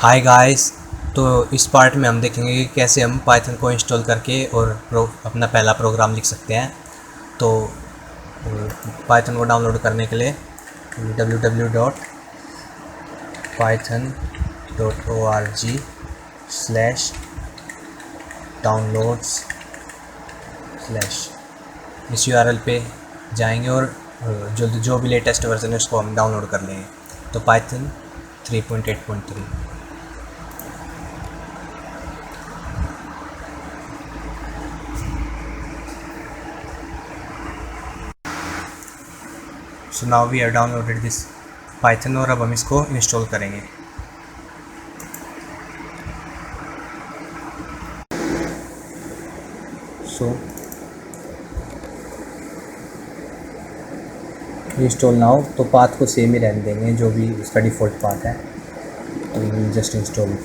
Hi guys. तो इस part में हम देखेंगे कि कैसे हम पाइथन को इंस्टॉल करके और अपना पहला प्रोग्राम लिख सकते हैं। तो पाइथन को डाउनलोड करने के लिए www.python.org/downloads/ इस URL पे जाएंगे और जो भी लेटेस्ट वर्जन है उसको हम डाउनलोड कर लेंगे। तो Python 3.8.3। So now we have downloaded this Python और अब हम इसको इंस्टॉल करेंगे। सो इंस्टॉल नाउ, तो पाथ को सेम ही रहने देंगे जो भी उसका डिफ़ॉल्ट पाथ है। तो जस्ट इंस्टॉल।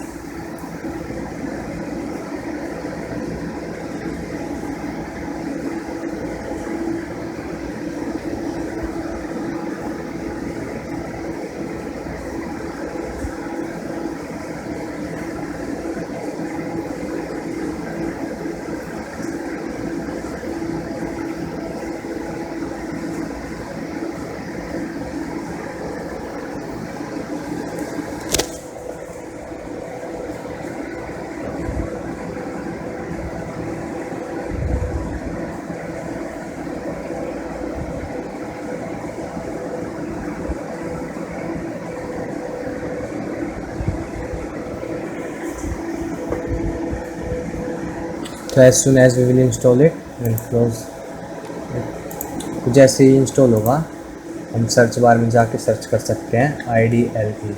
तो as soon as we will install it, we'll close it। तो जैसे ही इंस्टॉल होगा हम सर्च बार में जाके सर्च कर सकते हैं IDLE।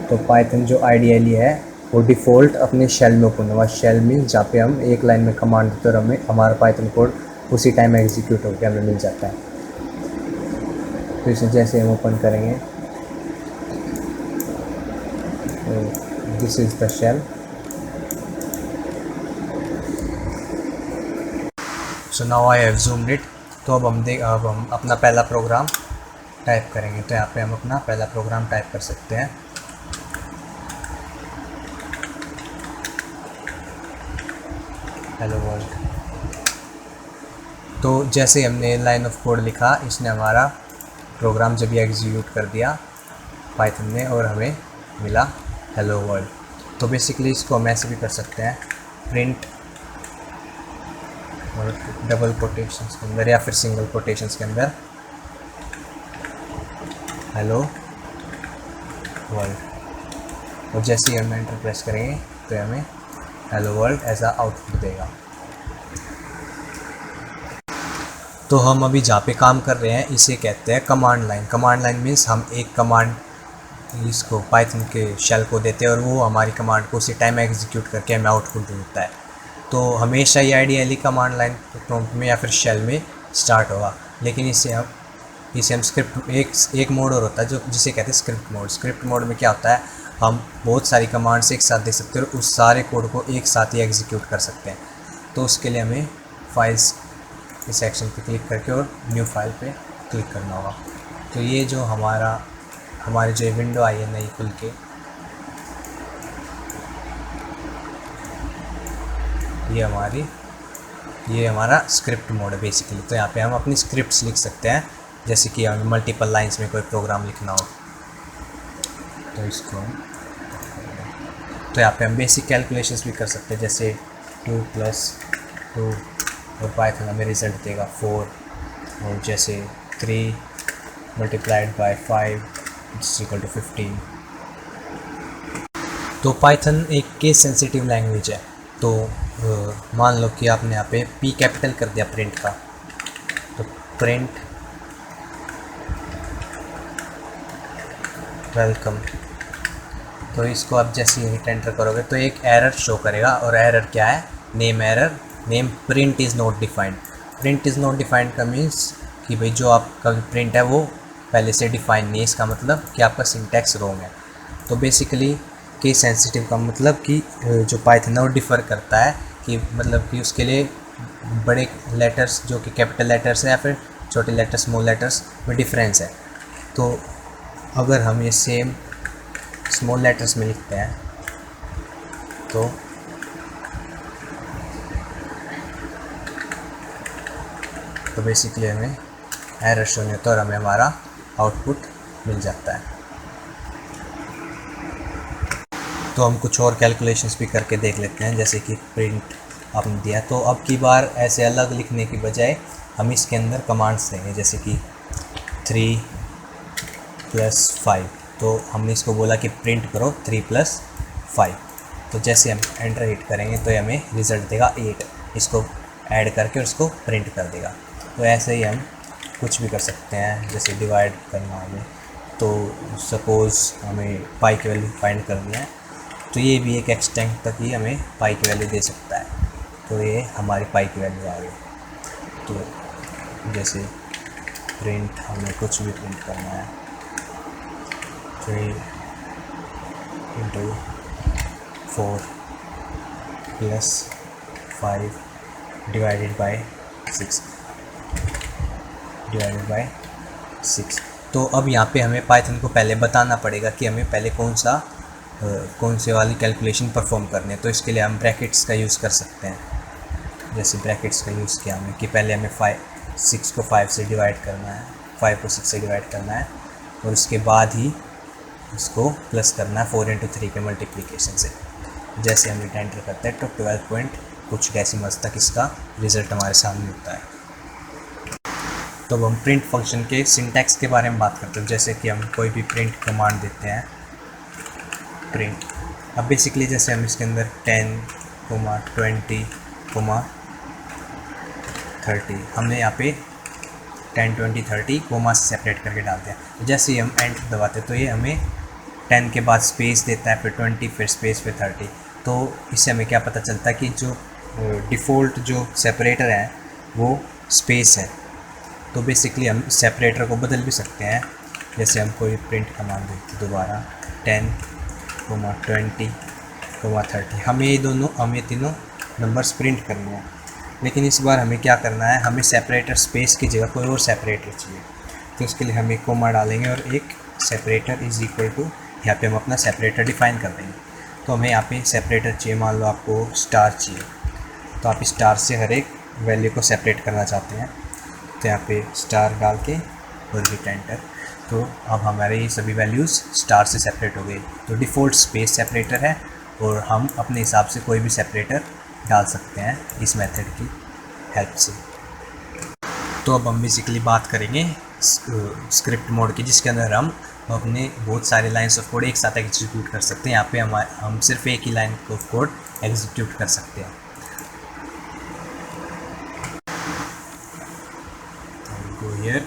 तो पाइथन जो IDLE है वो डिफ़ॉल्ट अपने शेल में ओपन होगा। शेल में जहाँ पे हम एक लाइन में कमांड देते और हमें हमारा पाइथन कोड उसी टाइम एग्जीक्यूट होकर हमें मिल जाता है। तो इसे जैसे हम ओपन करेंगे तो this is the shell. So now I have zoomed it. तो अब हम अपना पहला प्रोग्राम टाइप करेंगे। तो यहाँ पे हम अपना पहला प्रोग्राम टाइप कर सकते हैं। Hello world. तो जैसे हमने लाइन ऑफ कोड लिखा, इसने हमारा प्रोग्राम जब भी एग्जीक्यूट कर दिया पाइथन में और हमें मिला हेलो वर्ल्ड। तो बेसिकली इसको हम ऐसे भी कर सकते हैं, प्रिंट और डबल कोटेशंस के अंदर या फिर सिंगल कोटेशंस के अंदर हेलो वर्ल्ड। और जैसे ही हम एंटर प्रेस करेंगे तो हमें हेलो वर्ल्ड ऐसा आउटपुट देगा। तो हम अभी जहाँ पे काम कर रहे हैं इसे कहते हैं command line. Command line means हम एक कमांड इसको पाइथन के शेल को देते हैं और वो हमारी कमांड को उसी टाइम एग्जीक्यूट करके हमें आउटपुट देता है। तो हमेशा ये आइडियली कमांड लाइन प्रॉम्प्ट में या फिर शेल में स्टार्ट होगा, लेकिन इसे हम स्क्रिप्ट एक मोड और होता है जो जिसे कहते हैं स्क्रिप्ट मोड। स्क्रिप्ट मोड में क्या होता है, हम बहुत सारी कमांड्स एक साथ दे सकते हैं और उस सारे कोड को एक साथ ही एग्जीक्यूट कर सकते हैं। तो उसके लिए हमें फाइल्स इस सेक्शन पे क्लिक करके और न्यू फाइल पे क्लिक करना होगा। तो ये जो हमारी जो विंडो आई है नई खुल के, ये हमारा स्क्रिप्ट मोड है बेसिकली। तो यहाँ पे हम अपनी स्क्रिप्ट्स लिख सकते हैं, जैसे कि हमें मल्टीपल लाइंस में कोई प्रोग्राम लिखना हो तो इसको तो यहाँ पे हम बेसिक कैलकुलेशंस भी कर सकते हैं, जैसे 2 + 2 और पाइथन हमें रिजल्ट देगा 4, और जैसे 3 × 5 = 15। तो पाइथन एक केस सेंसिटिव लैंग्वेज है। तो मान लो कि आपने यहाँ पे P कैपिटल कर दिया प्रिंट का, तो प्रिंट वेलकम। तो इसको आप जैसे ही एंटर करोगे तो एक एरर शो करेगा, और एरर क्या है, name error, name print is not defined. Print is not defined का मीन्स कि भाई जो आपका प्रिंट है वो पहले से डिफाइन नहीं है, इसका मतलब कि आपका सिंटैक्स रॉन्ग है। तो बेसिकली केस सेंसिटिव का मतलब कि जो पाइथन है वो डिफ़र करता है, कि मतलब कि उसके लिए बड़े लेटर्स जो कि कैपिटल लेटर्स है या फिर छोटे लेटर्स स्मॉल लेटर्स में डिफरेंस है। तो अगर हम ये सेम स्मॉल लेटर्स में लिखते हैं तो बेसिकली हमें एरर शो नहीं होता और हमें हमारा आउटपुट मिल जाता है। तो हम कुछ और कैलकुलेशंस भी करके देख लेते हैं, जैसे कि प्रिंट आपने दिया, तो अब की बार ऐसे अलग लिखने की बजाय हम इसके अंदर कमांड्स देंगे, जैसे कि 3 + 5। तो हमने इसको बोला कि प्रिंट करो 3 + 5। तो जैसे हम एंटर हिट करेंगे तो ये हमें रिज़ल्ट देगा 8, इसको ऐड करके और उसको प्रिंट कर देगा। तो ऐसे ही हम कुछ भी कर सकते हैं, जैसे डिवाइड करना हमें, तो सपोज़ हमें पाई की वैल्यू फाइंड करनी है, तो ये भी एक एक्सटेंट तक ही हमें पाई की वैल्यू दे सकता है। तो ये हमारी पाई की वैल्यू आ गई। तो जैसे प्रिंट, हमें कुछ भी प्रिंट करना है, 3 × 4 + 5 डिवाइडेड बाय 6। तो अब यहाँ पे हमें पाइथन को पहले बताना पड़ेगा कि हमें पहले कौन से वाली कैलकुलेशन परफॉर्म करनी है। तो इसके लिए हम ब्रैकेट्स का यूज़ कर सकते हैं। जैसे ब्रैकेट्स का यूज़ किया हमें कि पहले हमें 6 को 5 से डिवाइड करना है, 5 को 6 से डिवाइड करना है, और उसके बाद ही इसको प्लस करना है 4 × 3 के मल्टीप्लिकेशन से। जैसे हम एंटर करते हैं तो 12 पॉइंट कुछ डेसिमल्स तक इसका रिज़ल्ट हमारे सामने होता है। तो अब हम प्रिंट फंक्शन के सिंटैक्स के बारे में बात करते हैं। जैसे कि हम कोई भी प्रिंट कमांड देते हैं, प्रिंट, अब बेसिकली जैसे हम इसके अंदर 10, 20, 30, हमने यहाँ पे 10, 20, 30 कोमा से सेपरेट करके डालते हैं। तो जैसे ही हम एंटर दबाते हैं तो ये हमें 10 के बाद स्पेस देता है, फिर 20, फिर स्पेस, फिर 30। तो इससे हमें क्या पता चलता है कि जो डिफ़ॉल्ट जो सेपरेटर है वो स्पेस है। तो बेसिकली हम सेपरेटर को बदल भी सकते हैं। जैसे हम कोई प्रिंट कमांड देते दोबारा 10, 20, 30, हमें तीनों नंबर्स प्रिंट करने हैं। लेकिन इस बार हमें क्या करना है, हमें सेपरेटर स्पेस की जगह कोई और सेपरेटर चाहिए। तो इसके लिए हम एक कोमा डालेंगे और एक सेपरेटर इज़ इक्वल टू, यहाँ पे हम अपना सेपरेटर डिफाइन कर देंगे। तो हमें यहाँ पे सेपरेटर चाहिए, मान लो आपको स्टार चाहिए, तो आप स्टार से हर एक वैल्यू को सेपरेट करना चाहते हैं, तो यहाँ पे स्टार डाल के और हिट एंटर। तो अब हमारे ये सभी वैल्यूज़ स्टार से सेपरेट हो गई। तो डिफ़ॉल्ट स्पेस सेपरेटर है और हम अपने हिसाब से कोई भी सेपरेटर डाल सकते हैं इस मेथड की हेल्प से। तो अब हम बेसिकली बात करेंगे स्क्रिप्ट मोड की, जिसके अंदर हम अपने बहुत सारे लाइन्स ऑफ कोड एक साथ एग्जीक्यूट कर सकते हैं। यहाँ पे हम सिर्फ एक ही लाइन ऑफ कोड एग्जीक्यूट कर सकते हैं। Go here.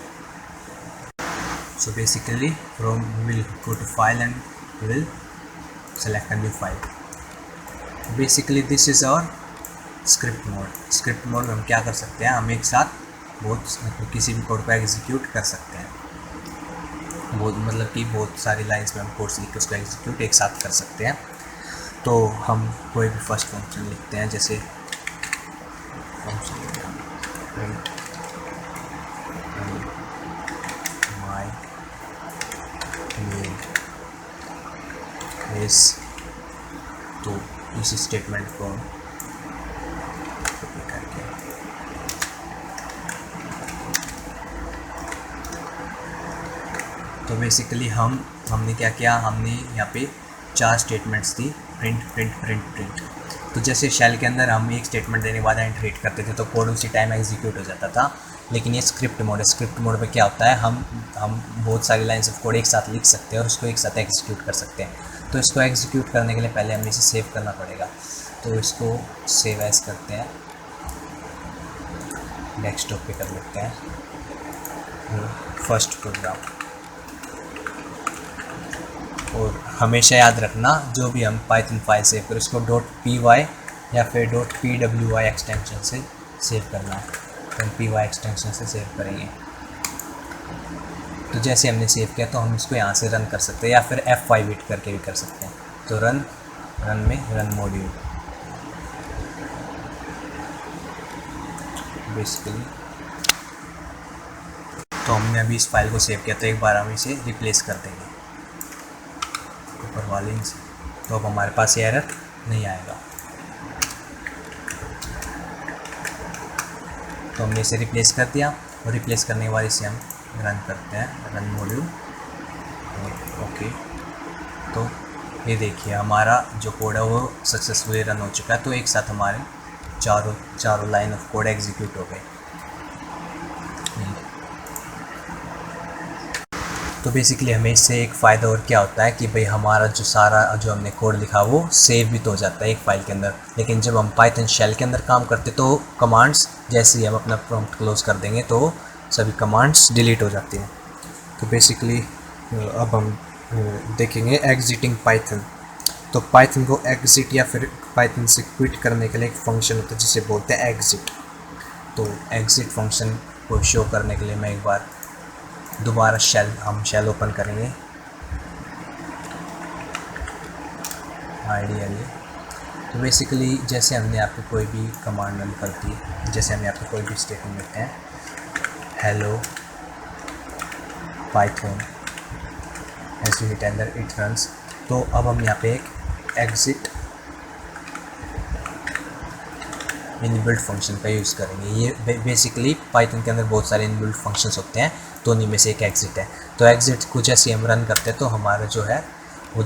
So basically we'll go to file and we'll select a new file. Basically this is our script mode. Script mode में हम क्या कर सकते हैं, हम एक साथ किसी भी कोड को एग्जीक्यूट कर सकते हैं। मतलब कि बहुत सारी लाइंस में हम कोड लिख के उसको एग्जीक्यूट एक साथ कर सकते हैं। तो हम कोई भी फर्स्ट फंक्शन लिखते हैं, जैसे function print my name is, तो इस स्टेटमेंट को कॉपी करके तो बेसिकली हमने क्या किया, हमने यहाँ पे 4 स्टेटमेंट्स दी, प्रिंट प्रिंट प्रिंट प्रिंट। तो जैसे शेल के अंदर हम एक स्टेटमेंट देने के बाद एंटर हिट करते थे तो कोड उसी टाइम एग्जीक्यूट हो जाता था। लेकिन ये स्क्रिप्ट मोड है। स्क्रिप्ट मोड में क्या होता है, हम बहुत सारी लाइन्स ऑफ कोड एक साथ लिख सकते हैं और उसको एक साथ एग्जीक्यूट कर सकते हैं। तो इसको एग्जीक्यूट करने के लिए पहले हमें इसे सेव करना पड़ेगा। तो इसको सेव एज करते हैं, डेस्कटॉप पे कर लेते हैं, फर्स्ट प्रोग्राम। और हमेशा याद रखना, जो भी हम पाइथन फाइल सेव करें उसको .py या फिर .pwy एक्सटेंशन से सेव करना है। तो हम py एक्सटेंशन से सेव करेंगे। तो जैसे हमने सेव किया तो हम इसको यहाँ से रन कर सकते हैं या फिर F5 हिट करके भी कर सकते हैं। तो रन में रन मॉड्यूल बेसिकली। तो हमने अभी इस फाइल को सेव किया, तो एक बार हम इसे रिप्लेस कर देंगे ऊपर वाले से। तो अब हमारे पास ये एरर नहीं आएगा। तो हमने इसे रिप्लेस कर दिया और रिप्लेस करने के बाद इसे हम रन करते हैं, रन मॉड्यूल। ओके, तो ये देखिए हमारा जो कोड है वो सक्सेसफुली रन हो चुका है। तो एक साथ हमारे चारों लाइन ऑफ कोड एग्जीक्यूट हो गए। तो बेसिकली हमें इससे एक फ़ायदा और क्या होता है कि भाई हमारा जो हमने कोड लिखा वो सेव भी तो हो जाता है एक फ़ाइल के अंदर। लेकिन जब हम पाइथन शेल के अंदर काम करते तो कमांड्स जैसे ही हम अपना प्रॉम्प्ट क्लोज कर देंगे तो सभी कमांड्स डिलीट हो जाती हैं। तो बेसिकली अब हम देखेंगे एग्जिटिंग पाइथन। तो पाइथन को एग्जिट या फिर पाइथन से क्विट करने के लिए एक फंक्शन होता है जिसे बोलते हैं एग्जिट। तो एग्जिट फंक्शन को शो करने के लिए मैं एक बार दोबारा हम शेल ओपन करेंगे आइडियली। तो बेसिकली जैसे हमने यहाँ पे कोई भी कमांड रन करती है, जैसे हम यहाँ पे कोई भी स्टेटमेंट लिखते हैं hello Python as you hit enter it runs. तो अब हम यहाँ पे एक एग्जिट इनबिल्ट फंक्शन का यूज़ करेंगे। ये बेसिकली पाइथन के अंदर बहुत सारे इनबिल्ट फंक्शंस होते हैं, तो उन्हीं में से एक एग्जिट है। तो एग्जिट को जैसे हम रन करते हैं तो हमारा जो है वो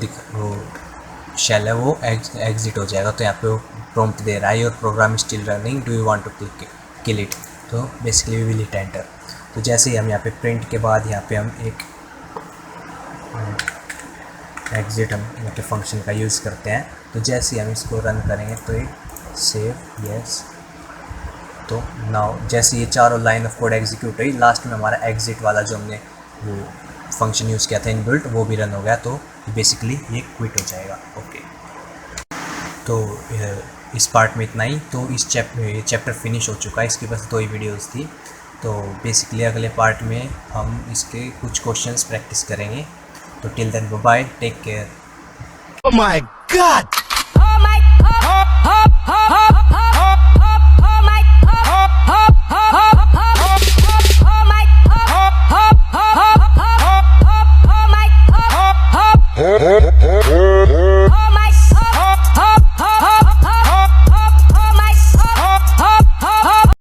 शेल है वो एग्जिट हो जाएगा। तो यहाँ पे वो प्रॉम्प्ट दे रहा है your program still running, do you want to kill it. तो basically we will hit enter. तो जैसे ही हम यहाँ पे प्रिंट के बाद यहाँ पे हम एक एग्जिट हम यहाँ पे फंक्शन का यूज़ करते हैं। तो जैसे ही हम इसको रन करेंगे तो ये सेव यस। तो नाउ जैसे ये चारों लाइन ऑफ कोड एग्जीक्यूट हुई, लास्ट में हमारा एग्जिट वाला जो हमने वो फंक्शन यूज़ किया था इनबिल्ट वो भी रन हो गया। तो बेसिकली ये क्विट हो जाएगा। ओके, तो इस पार्ट में इतना ही। तो इस चैप्टर फिनिश हो चुका है, इसकी बस 2 ही वीडियोज़ थी। तो बेसिकली अगले पार्ट में हम इसके कुछ क्वेश्चंस प्रैक्टिस करेंगे। तो till then bye, take care. Oh my God!